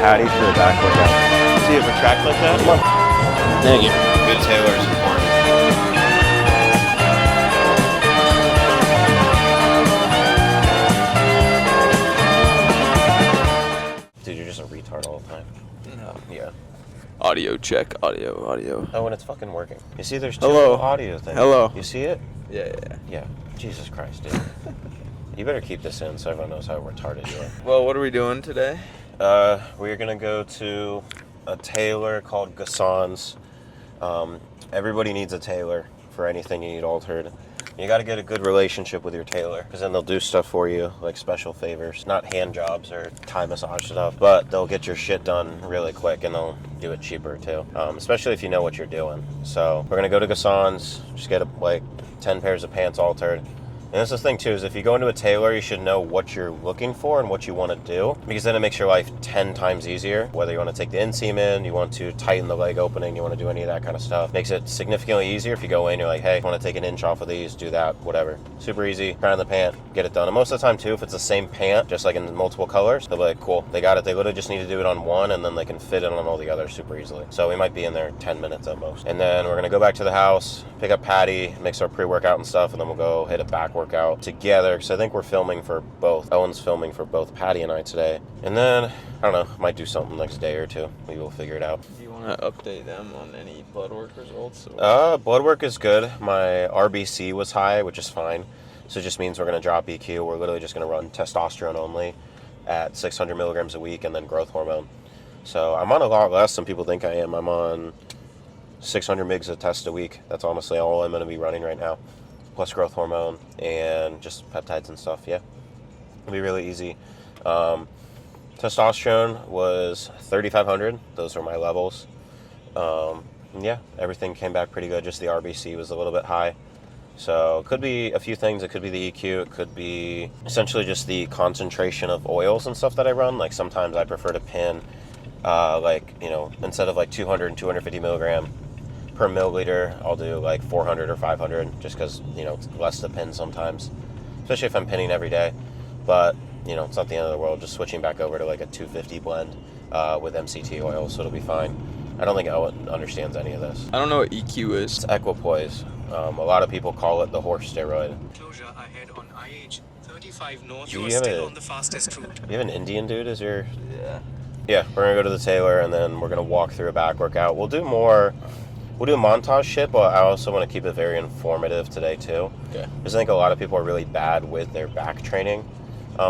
Patty for the back workout. See it retract like that? Come on. Thank you. Good tailor is important. Dude, you're just a retard all the time. No. Yeah. Audio check. Audio. Oh, and it's fucking working. You see there's two Hello. audio things. Hello. You see it? Yeah. Jesus Christ, dude. You better keep this in so everyone knows how retarded you are. Well, what are we doing today? We're gonna go to a tailor called Gassan's. Everybody needs a tailor for anything you need altered. You got to get a good relationship with your tailor, because then they'll do stuff for you, like special favors. Not hand jobs or Thai massage stuff, but they'll get your shit done really quick, and they'll do it cheaper too, especially if you know what you're doing. So we're going to go to Gassan's, just get like 10 pairs of pants altered. And that's the thing too, is if you go into a tailor, you should know what you're looking for and what you want to do, because then it makes your life 10 times easier. Whether you want to take the inseam in, you want to tighten the leg opening, you want to do any of that kind of stuff. Makes it significantly easier if you go in, you're like, hey, I want to take an inch off of these, do that, whatever. Super easy, try on the pant, get it done. And most of the time too, if it's the same pant, just like in multiple colors, they'll be like, cool, they got it. They literally just need to do it on one, and then they can fit it on all the others super easily. So we might be in there 10 minutes at most. And then we're going to go back to the house, pick up Patty, mix our pre-workout and stuff, and then we'll go hit a back workout together, because I think we're filming for both. Owen's filming for both Patty and I today. And then, I don't know, might do something next day or two. We will figure it out. Do you want to update them on any blood work results? Blood work is good. My RBC was high, which is fine. So it just means we're going to drop EQ. We're literally just going to run testosterone only at 600 milligrams a week, and then growth hormone. So I'm on a lot less than people think I am. I'm on 600 mgs of test a week. That's honestly all I'm going to be running right now, plus growth hormone and just peptides and stuff. Yeah, it'll be really easy. Testosterone was 3,500. Those are my levels. Yeah, everything came back pretty good. Just the RBC was a little bit high. So it could be a few things. It could be the EQ. It could be essentially just the concentration of oils and stuff that I run. Like sometimes I prefer to pin, instead of like 200 and 250 milligram per milliliter, I'll do like 400 or 500, just because, it's less to pin sometimes, especially if I'm pinning every day. But, it's not the end of the world. Just switching back over to like a 250 blend with MCT oil, so it'll be fine. I don't think Owen understands any of this. I don't know what EQ is. It's equipoise. A lot of people call it the horse steroid. Closure ahead on IH 35 north. You You are have still a- on the fastest route. You have an Indian dude as your... Yeah. Yeah, we're going to go to the tailor, and then we're going to walk through a back workout. We'll do a montage shit, but I also want to keep it very informative today too. Okay. Because I think a lot of people are really bad with their back training,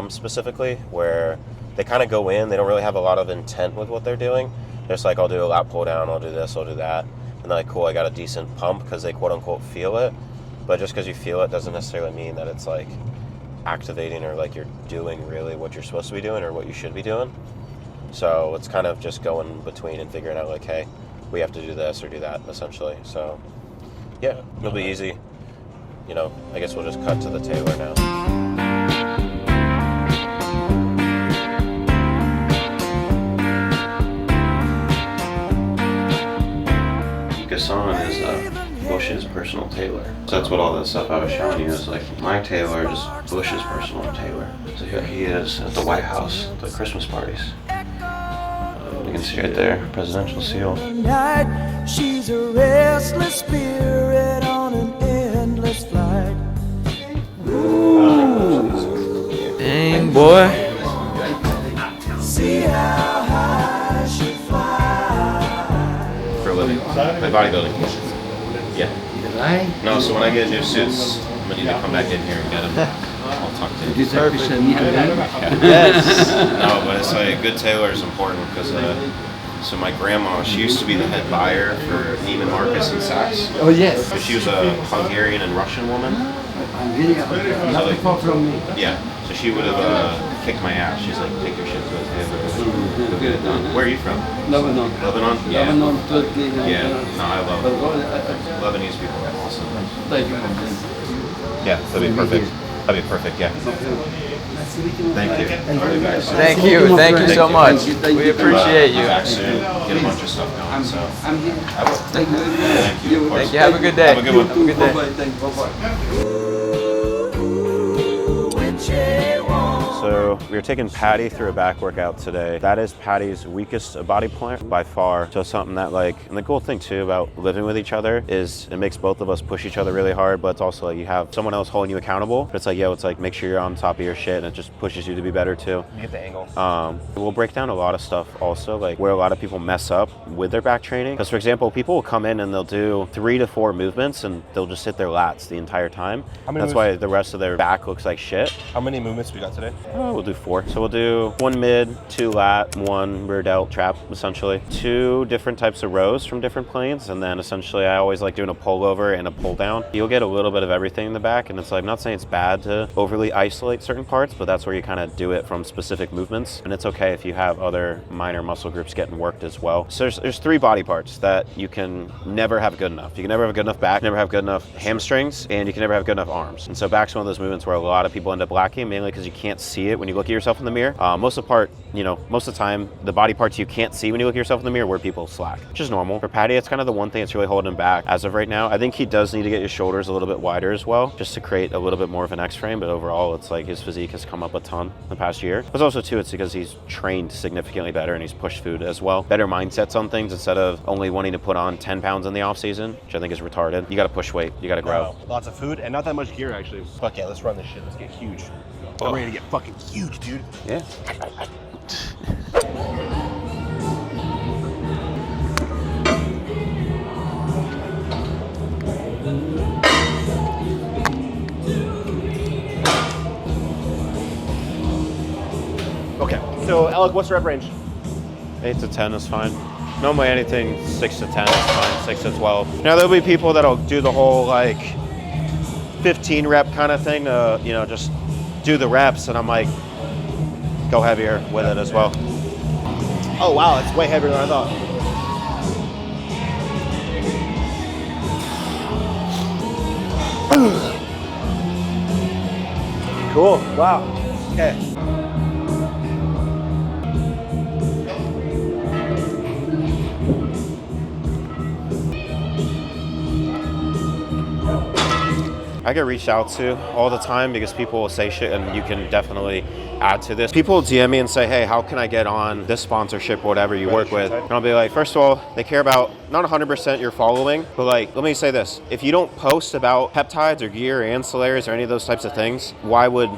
specifically, where they kind of go in, they don't really have a lot of intent with what they're doing. They're just like, I'll do a lat pull down, I'll do this, I'll do that. And they're like, cool, I got a decent pump, because they quote unquote feel it. But just because you feel it doesn't necessarily mean that it's like activating or like you're doing really what you're supposed to be doing or what you should be doing. So it's kind of just going between and figuring out like, hey, we have to do this or do that, essentially. So yeah, it'll be easy. I guess we'll just cut to the tailor now. Gassan is Bush's personal tailor. So that's what all that stuff I was showing you is like. My tailor is Bush's personal tailor. So here he is at the White House, at the Christmas parties. You can see right there, presidential seal. She's a restless spirit on an endless flight. Dang, boy. See how high she flies. For a living. My bodybuilding. Yeah. No, so when I get new suits, I'm gonna need to come back in here and get them. I'll talk to you. Yes. No, but it's like a good tailor is important because so my grandma, she used to be the head buyer for Neiman Marcus and Saks. Oh yes. So she was a Hungarian and Russian woman. Not far from me. Yeah. So she would have kicked my ass. She's like, take your shit to the tailor. Go get it done. Where are you from? Lebanon. Lebanon? Yeah. Lebanon, Turkey. Yeah. No, I love But Lebanese people are awesome. thank you. Yeah, that'd be perfect. That'd be perfect, yeah. Thank you. Thank you so much. We appreciate you. Back soon. Get a bunch of stuff going, so. I'm here. I will. Thank you. Thank you. Thank you. Have a good day. Have a good one. Have a good day. Bye-bye. Thank you. Bye-bye. So So we were taking Patty through a back workout today. That is Patty's weakest body part by far. So something that like, and the cool thing too about living with each other is it makes both of us push each other really hard, but it's also like you have someone else holding you accountable. But it's like, yo, it's like make sure you're on top of your shit and it just pushes you to be better too. You get the angle. We'll break down a lot of stuff also, like where a lot of people mess up with their back training. Because for example, people will come in and they'll do 3 to 4 movements and they'll just hit their lats the entire time. That's why the rest of their back looks like shit. How many movements we got today? We'll do 4. So we'll do 1 mid, 2 lat, 1 rear delt trap, essentially. 2 different types of rows from different planes. And then essentially I always like doing a pullover and a pull down. You'll get a little bit of everything in the back. And it's like, I'm not saying it's bad to overly isolate certain parts, but that's where you kind of do it from specific movements. And it's okay if you have other minor muscle groups getting worked as well. So there's 3 body parts that you can never have good enough. You can never have a good enough back, never have good enough hamstrings, and you can never have good enough arms. And so back's one of those movements where a lot of people end up lacking, mainly because you can't see it when you look at yourself in the mirror. Most of the time, the body parts you can't see when you look at yourself in the mirror where people slack, which is normal. For Patty, it's kind of the one thing that's really holding him back as of right now. I think he does need to get his shoulders a little bit wider as well, just to create a little bit more of an X-frame, but overall, it's like his physique has come up a ton in the past year. But also too, it's because he's trained significantly better and he's pushed food as well. Better mindsets on things instead of only wanting to put on 10 pounds in the off season, which I think is retarded. You got to push weight, you got to grow. Lots of food and not that much gear actually. Fuck yeah, let's run this shit. Let's get huge. I'm ready to get fucking huge, dude. Yeah. Okay, so Elec, what's the rep range? 8 to 10 is fine. Normally anything 6 to 10 is fine, 6 to 12. Now there'll be people that'll do the whole like 15 rep kind of thing to, just do the reps, and I'm like, go heavier with it as well. Oh wow, it's way heavier than I thought. Cool, wow, okay. I get reached out to all the time because people will say shit, and you can definitely add to this. People DM me and say, hey, how can I get on this sponsorship or whatever you work with? And I'll be like, first of all, they care about not 100% your following, but like, let me say this. If you don't post about peptides or gear or ancillaries or any of those types of things, why would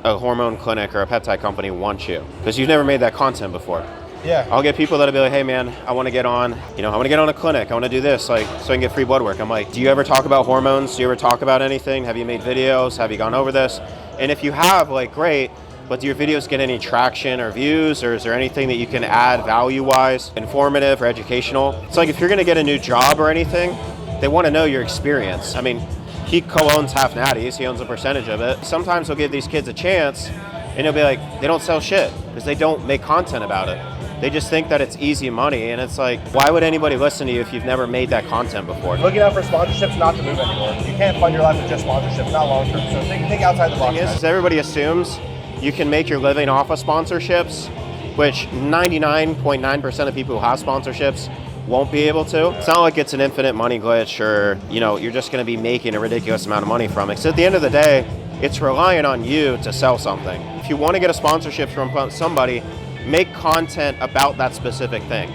a hormone clinic or a peptide company want you? Because you've never made that content before. Yeah. I'll get people that'll be like, hey man, I want to get on, I want to get on a clinic. I want to do this, like, so I can get free blood work. I'm like, do you ever talk about hormones? Do you ever talk about anything? Have you made videos? Have you gone over this? And if you have, like, great, but do your videos get any traction or views, or is there anything that you can add value-wise, informative or educational? It's like if you're going to get a new job or anything, they want to know your experience. I mean, he co-owns Half Natties. He owns a percentage of it. Sometimes he'll give these kids a chance, and he'll be like, they don't sell shit because they don't make content about it. They just think that it's easy money, and it's like, why would anybody listen to you if you've never made that content before? Looking out for sponsorships, not the move anymore. You can't fund your life with just sponsorships, not long term. So think outside the box. Is everybody assumes you can make your living off of sponsorships, which 99.9% of people who have sponsorships won't be able to. It's not like it's an infinite money glitch, or you're just going to be making a ridiculous amount of money from it. So at the end of the day, it's relying on you to sell something. If you want to get a sponsorship from somebody, make content about that specific thing.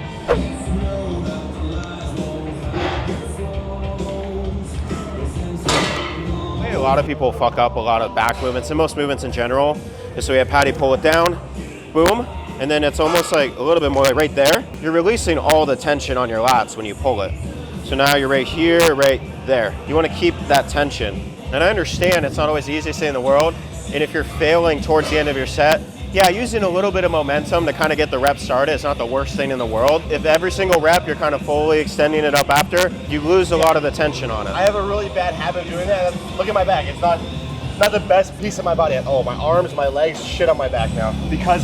A lot of people fuck up a lot of back movements, and most movements in general. So we have Patty pull it down, boom, and then it's almost like a little bit more like right there. You're releasing all the tension on your lats when you pull it. So now you're right here, right there. You want to keep that tension. And I understand it's not always the easiest thing in the world, and if you're failing towards the end of your set, yeah, using a little bit of momentum to kind of get the rep started is not the worst thing in the world. If every single rep you're kind of fully extending it up after, you lose a lot of the tension on it. I have a really bad habit of doing that. Look at my back. It's not the best piece of my body. Oh, my arms, my legs, shit on my back now. Because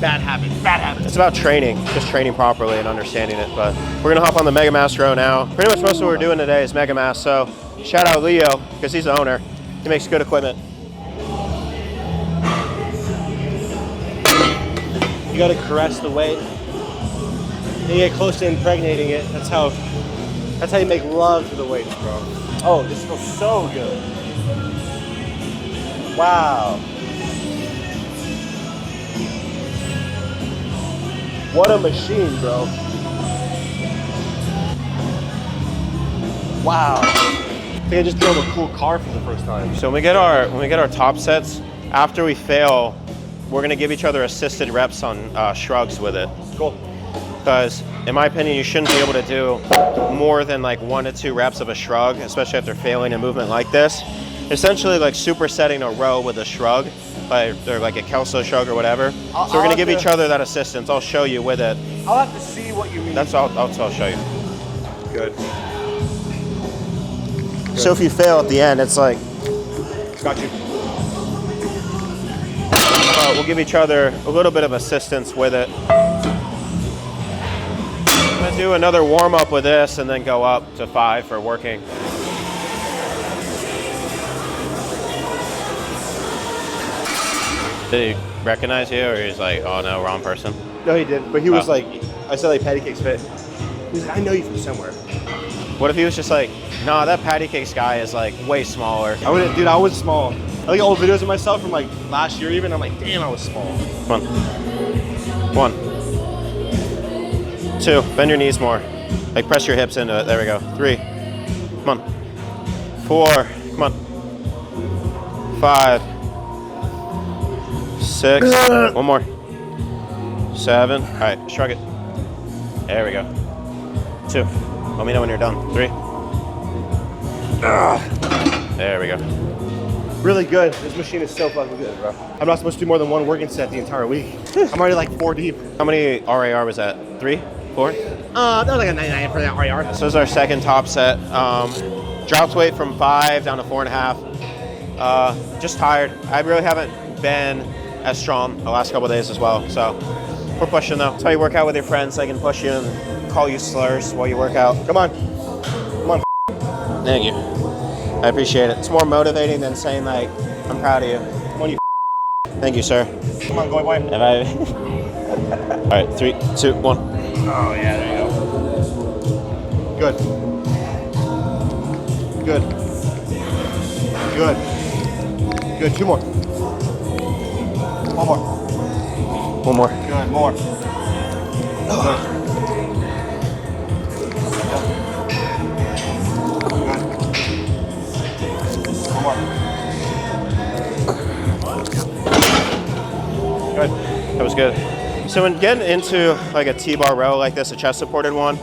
bad habits. It's about training, just training properly and understanding it. But we're gonna hop on the Mega Mass row now. Pretty much most of what we're doing today is Mega Mass. So shout out Leo, because he's the owner. He makes good equipment. You gotta caress the weight. You get close to impregnating it. That's how you make love to the weights, bro. Oh, this feels so good. Wow. What a machine, bro. Wow. I think I just drove a cool car for the first time. So when we get our top sets, after we fail, we're gonna give each other assisted reps on shrugs with it. Cool. Because in my opinion, you shouldn't be able to do more than like 1 to 2 reps of a shrug, especially after failing a movement like this. Essentially like supersetting a row with a shrug, or like a Kelso shrug or whatever. So we're gonna give each other that assistance. I'll show you with it. I'll have to see what you mean. That's all. I'll show you. Good. So if you fail at the end, it's like, Got you. we'll give each other a little bit of assistance with it. I'm gonna do another warm up with this and then go up to 5 for working. Did he recognize you, or he's like, oh no, wrong person? No, he did. But he was Oh. like, I said like Pattycakesfit. He's like, I know you from somewhere. What if he was just like, nah, that patty cakes guy is like way smaller. Dude, I was small. I look at old videos of myself from like last year even. I'm like, damn, I was small. Come on. 1, 2, bend your knees more. Like press your hips into it. There we go. 3, come on. 4, come on. 5, 6, 1 more. 7, all right, shrug it. There we go. 2, let me know when you're done. 3. There we go. Really good. This machine is so fucking good, bro. I'm not supposed to do more than 1 working set the entire week. I'm already like 4 deep. How many RAR was that? 3, 4? That was like a 99 for that RAR. So this is our second top set. Dropped weight from 5 down to 4.5. Just tired. I really haven't been as strong the last couple of days as well. So we're pushing though. That's how you work out with your friends. They can push you and call you slurs while you work out. Come on. Come on. Thank you. I appreciate it. It's more motivating than saying like, I'm proud of you. Come on, you. Thank you, sir. Come on, go away. Have I... All right, 3, 2, 1. Oh, yeah, there you go. Good. Good. Good. Good. 2 more. 1 more. 1 more. Good. More. Good. Good. That was good. So when getting into like a T-bar row like this, a chest supported one,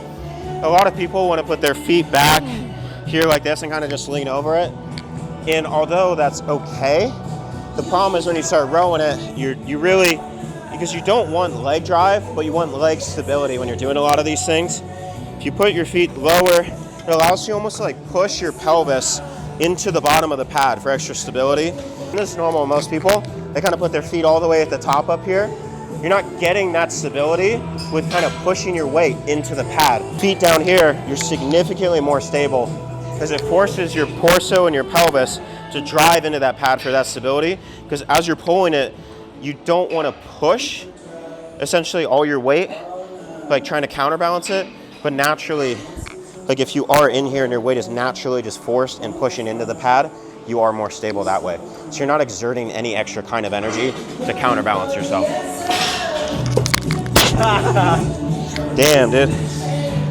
a lot of people want to put their feet back here like this and kind of just lean over it. And although that's okay, the problem is when you start rowing it, you really, because you don't want leg drive, but you want leg stability when you're doing a lot of these things. If you put your feet lower, it allows you almost to like push your pelvis into the bottom of the pad for extra stability. And this is normal with most people. They kind of put their feet all the way at the top up here. You're not getting that stability with kind of pushing your weight into the pad. Feet down here, you're significantly more stable because it forces your torso and your pelvis to drive into that pad for that stability. Because as you're pulling it, you don't want to push essentially all your weight, like trying to counterbalance it, but naturally, like if you are in here and your weight is naturally just forced and pushing into the pad, you are more stable that way. So you're not exerting any extra kind of energy to counterbalance yourself. Damn, dude.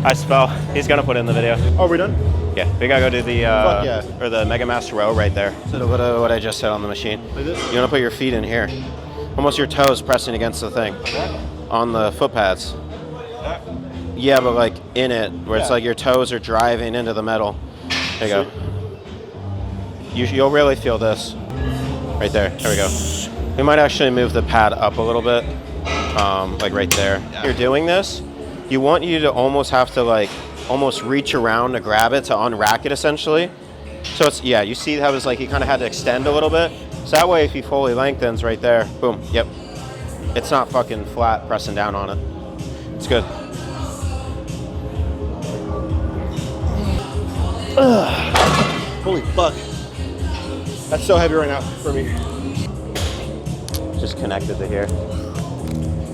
I spell. He's gonna put it in the video. Oh, we're done? Yeah, we gotta go do the Fuck yeah. or the Mega Master row right there. So what I just said on the machine. Like this? You wanna put your feet in here, almost your toes pressing against the thing, on the foot pads. Yeah, but like in it, where it's like your toes are driving into the metal. There you go. You'll really feel this right there. There we go. We might actually move the pad up a little bit, like right there. If you're doing this, you want you to almost have to like almost reach around to grab it to unrack it essentially. So it's, yeah, you see how it's like he kind of had to extend a little bit. So that way if he fully lengthens right there, boom, yep. It's not fucking flat pressing down on it. It's good. Holy fuck. That's so heavy right now for me. Just connected to here.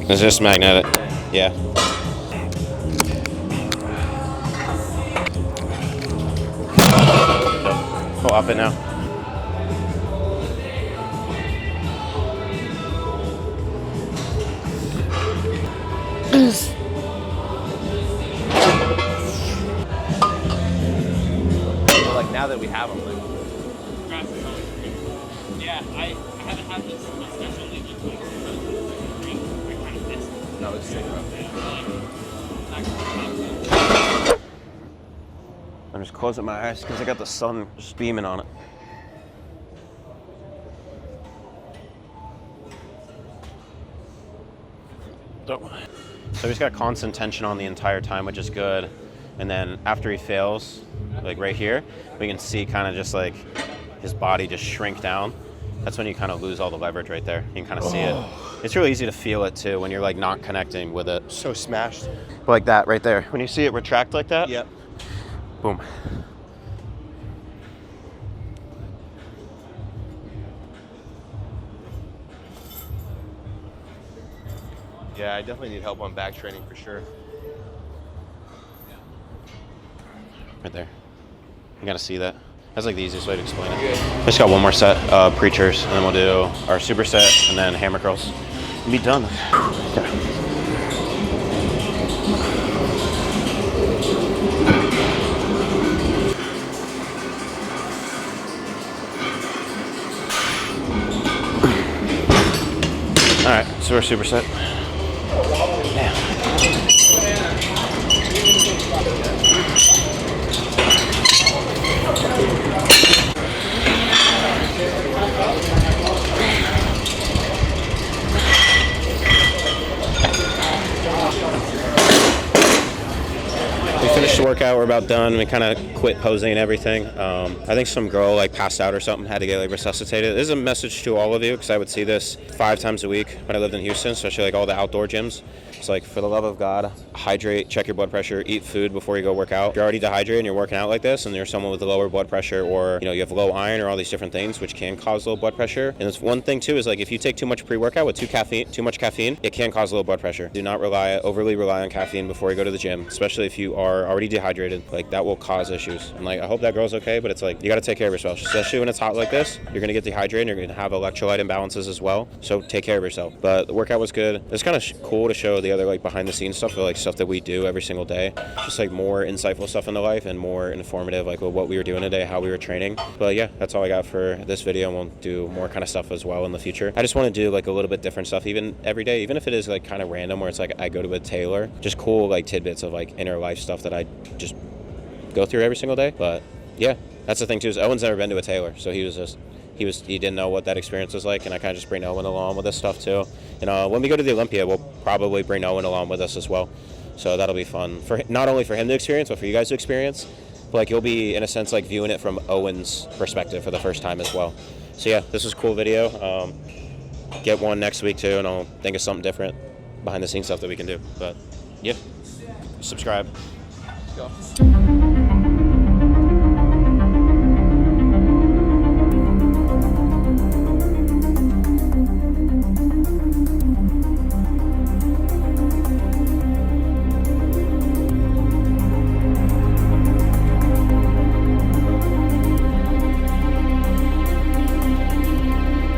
It's just magnetic. Yeah. Go up it now. have them. Like, Grass is always great. Yeah, I haven't had this special lately, but I kind of missed it. no, it's sick, bro. I'm just closing my eyes because I got the sun just beaming on it. So he's got constant tension on the entire time, which is good. And then after he fails, like right here, we can see kind of just like his body just shrink down. That's when you kind of lose all the leverage right there. You can kind of see it. It's really easy to feel it too when you're like not connecting with it. So smashed. But like that right there. When you see it retract like that, Yep. boom. Yeah, I definitely need help on back training for sure. Right there. You gotta see that. That's like the easiest way to explain it. Just got one more set of preachers, and then we'll do our superset and then hammer curls. And be done. Okay. All right, so our superset. We finished the workout, we're about done. We kind of quit posing and everything. I think some girl like passed out or something, had to get like resuscitated. This is a message to all of you because I would see this 5 times a week when I lived in Houston, especially like all the outdoor gyms. It's like, for the love of God, hydrate, check your blood pressure, eat food before you go work out. If you're already dehydrated and you're working out like this and you're someone with a lower blood pressure, or you have low iron or all these different things which can cause low blood pressure. And it's one thing too is like if you take too much pre-workout with too much caffeine, it can cause low blood pressure. Do not overly rely on caffeine before you go to the gym, especially if you are already dehydrated. Like that will cause issues. And like I hope that girl's okay, but it's like you got to take care of yourself, especially when it's hot like this. You're gonna get dehydrated and you're gonna have electrolyte imbalances as well. So take care of yourself. But the workout was good. It's kind of cool to show the other like behind the scenes stuff, like stuff that we do every single day. Just like more insightful stuff into life and more informative, like what we were doing today, how we were training. But yeah, that's all I got for this video, and we'll do more kind of stuff as well in the future. I just want to do like a little bit different stuff, even every day, even if it is like kind of random, where it's like I go to a tailor, just cool like tidbits of like inner life stuff that I just go through every single day. But yeah, that's the thing too, is Owen's never been to a tailor, so he didn't know what that experience was like, and I kind of just bring Owen along with this stuff too. And when we go to the Olympia, we'll probably bring Owen along with us as well. So that'll be fun, for not only for him to experience, but for you guys to experience. But like you'll be, in a sense, like viewing it from Owen's perspective for the first time as well. So yeah, this was a cool video. Get one next week too, and I'll think of something different, behind the scenes stuff that we can do. But yeah, subscribe. Let's go.